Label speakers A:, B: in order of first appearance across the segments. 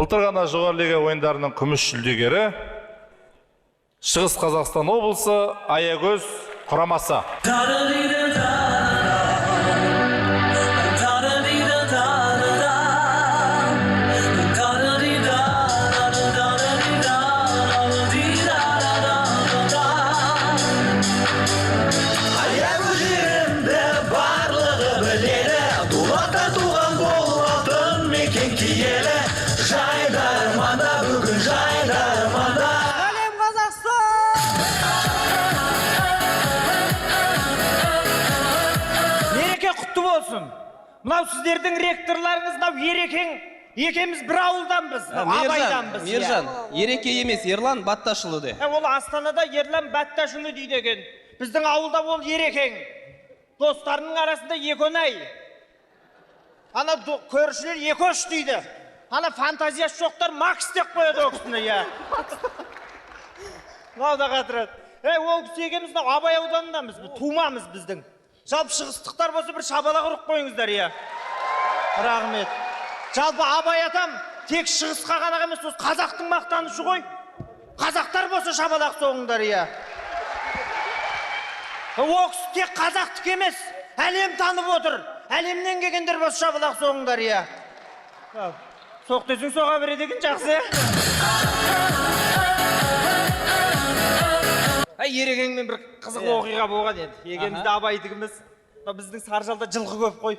A: Былтыр ғана жоғары лига ойындарының күміс жүлдегері Шығыс Қазақстан облысы Аягөз құрамасы.
B: Мынау сіздердің ректорларыңыз, мынау Ерекең, екеміз бір ауылданбыз, абайданбыз.
C: Мержан, Ереке емес, Ерлан Батташұлы де.
B: Ол Астанада Ерлан Батташұлы дейді екен. Біздің ауылда ол Ерекең. Достарының арасында Еконай. Ана көршілер Екош дейді. Ана фантазиясы жоқтар Макс деп қояды ол кісіні, иә. Мынау да қатырады. Ол кісі екеміз Абай ауданындамыз, тумамыз біздің. Жалпы шығыстықтар болса бір шабалақ ұрып қойыңыздар, иә. Рахмет. Жалпы Абай атам тек шығысқа ғана емес, қазақтың мақтанышы ғой. Қазақтар болса шабалақ соғыңдар, иә. Ол кісі тек қазақтық емес, әлем танып отыр. Әлемнен келгендер болса шабалақ соғыңдар, иә. Соқ десең соға береді екен, жақсы. Ерекеңмен бір қызық оқиға болған еді. Екемізді Абайдығымыз, біздің Саржалда жылқы көп қой.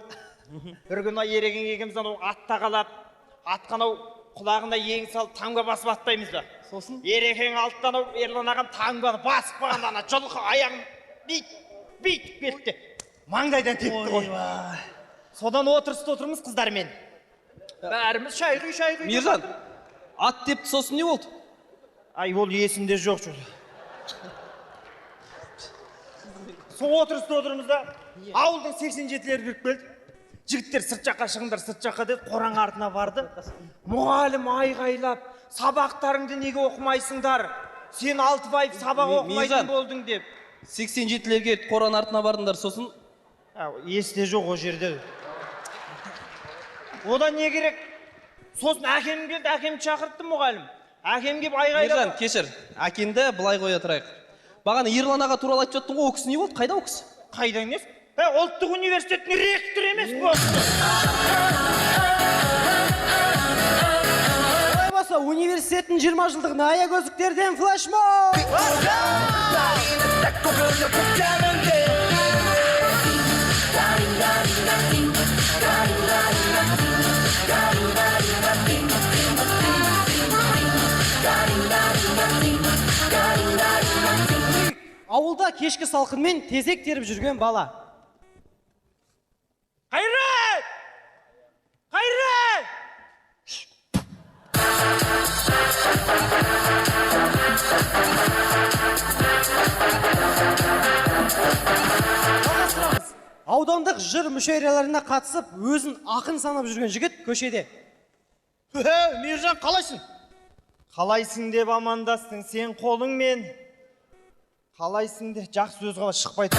B: Бір күні Ерекең екеміз атта қалап, атқанау құлағына ең салып таңға басып аттаймыз да.
C: Сосын?
B: Ерекең алттан Ерлан ағам таңбаны басып қағанда ана жылқы аяғын бейт кетті. Маңдайдан тепті ғой. Содан отырмыз қыздармен. Бәріміз шай құй.
C: Мержан, ат тепті, сосын не болды?
B: Ол есімде жоқ жүр. Сол отырмыз да, ауылдың 87-лері біріп келді. Жігіттер сырт жаққа шығыңдар, сырт жаққа деді, қораң артына барды. Мұғалім айғайлап, сабақтарыңды неге оқымайсыңдар? Сен 6 ай сабақ оқымайтын болдың деп.
C: 87-лерге қораң артына бардыңдар, сосын?
B: Есте жоқ о жерде. Одан не керек? Сосын әкем келді, әкемді шақыртты мұғалім. Әкем келіп айғайлап.
C: Мержан, кешір, әкемді былай қоя тұрайық. Бағана Ерлан аға туралы айтып жаттың ғой, о кісі не болды? Қайда о кісі?
B: Қайда емес? Ұлттық университеттің ректор емес болды.
D: Олай болса, университеттің 20 жылдығына Аягөздіктерден флешмоб! Ауылда кешкі салқынмен тезек теріп жүрген бала.
B: Қайрат! Қайрат!
D: Аудандық жыр мүшәйраларына қатысып, өзін ақын санап жүрген жігіт көшеде.
B: Мержан, қалайсың? Қалайсың деп амандастың сен қолыңмен. Қалайсың де жақсы сөз қала шықпайды.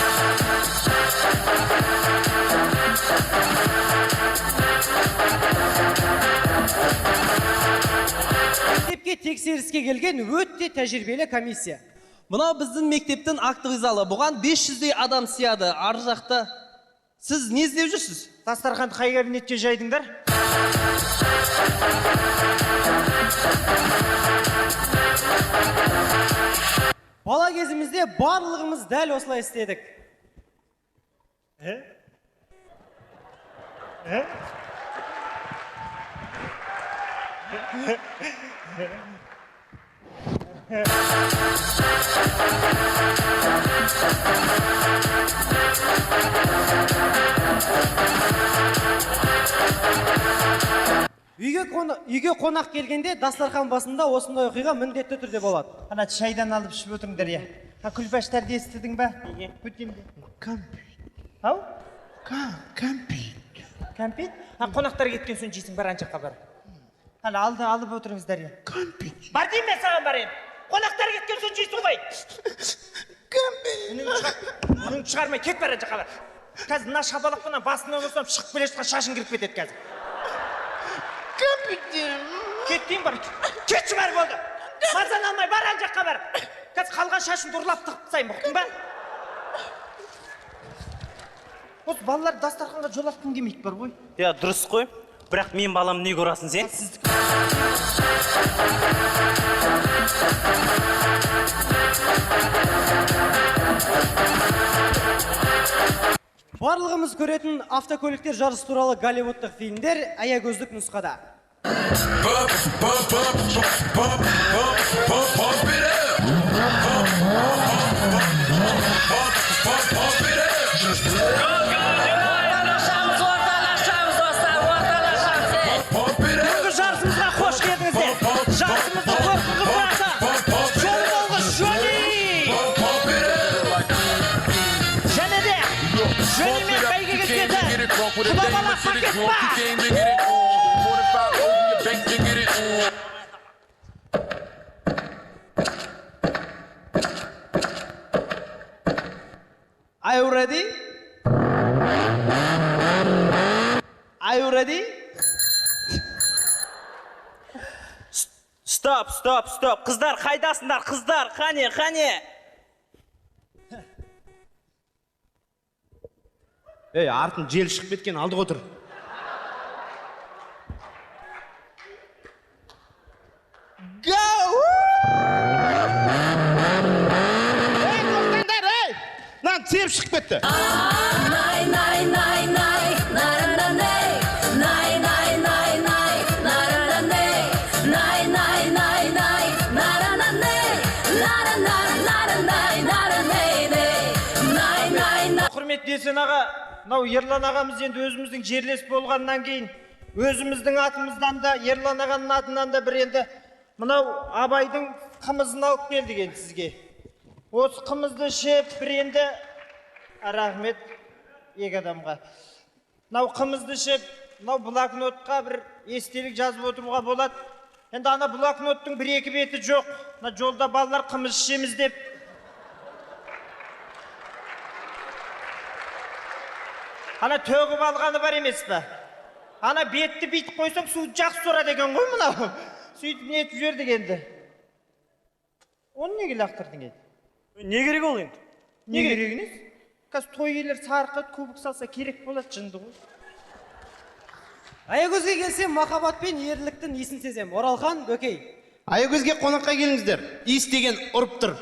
D: Мектепке тексеріске келген өтте тәжірибелі комиссия.
C: Мынау біздің мектептің актовый залы. Бұған 500-дей адам сияды. Ар жақта. Сіз не іздеп жүрсіз?
B: Дастарханды қай кабинетке жайдыңдар?
D: Бала кезімізде барлығымыз дәл осылай істедік. Үйге қонақ келгенде дастархан басында осындай оқиға міндетті түрде болады.
B: Ана шайдан алып ішіп отырыңдар, иә. Күлпәштәрді естідің ба?
E: Кәмпит.
B: Ау?
E: Кәмпит.
B: Кәмпит? Қонақтар кеткен соң жейсің, бар аншаққа бар. Алып отырыңыздар, иә.
E: Кәмпит.
B: Бар дейм мен саған бар ем. Қонақтар кеткен соң жейсің ғой.
E: Кәмпит.
B: Үніңді шығармай, кет бар аншаққа бар. Қазір мына шапалақпен басынан ұрсам шығып келе жатқан шашың кіріп кетеді қазір.
E: Кәмпит.
B: кеттің бар. Кетші бар болды. Мазаны алмай бар ан жаққа бар. Қазір қалған шашымды ұрлап тығып тастайын, ұқтың ба? Осы балалар дастарханға жолатқым келмейді бар ғой.
F: Я дұрыс қой. Бірақ мен балам не көрасың сен?
D: Барлығымыз көретін автокөліктер жарысы туралы Голливудтық фильмдер аягөздік нұсқада.
B: Бүгінгі жарысымызға қош келдіңіздер. Жарысымызды қорқынғы бұраса. Жолы болғы жөні! Және де жөнімен бәйгеге түседі. Құда бала пакет ба!
C: Are you ready? Are you ready?
F: Стоп. Қыздар, қайдасыңдар, қыздар? Қане?
G: Ей, артын жел шығып кеткен, алдық отыр. Ей, тоқтаңдар, ей! Нан, тиіп шығып кетті.
B: Құрметті Есен аға, мынау Ерлан ағамыз енді өзіміздің жерлес болғаннан кейін, өзіміздің атымыздан да, Ерлан ағаның атынан да бір енді мынау Абайдың қымызын алып келдік енді сізге. Осы қымызды ішіп бір енді рахмет екі адамға. Мынау қымызды ішіп, мынау блокнотқа бір естелік жазып отыруға болады. Енді ана блокноттың бір-екі беті жоқ. Мына жолда балалар қымыз ішеміз деп. Ана төгіп алғаны бар емес пе? Ана бетті бүйтіп қойсаң, суды жақсы сорады екен ғой мынау. Сөйтіп нетіп жібердік енді. Оны неге лақтырдың енді?
F: Не керек ол енді?
B: Не керек емес? Қазір той иелер сарқат көбік салса керек болады жынды ғой.
D: Аягөзге келсем, махаббат пен ерліктің исін сезем. Оралхан, Бөкей.
G: Аягөзге қонаққа келіңіздер. Иіс деген ұрып тұр.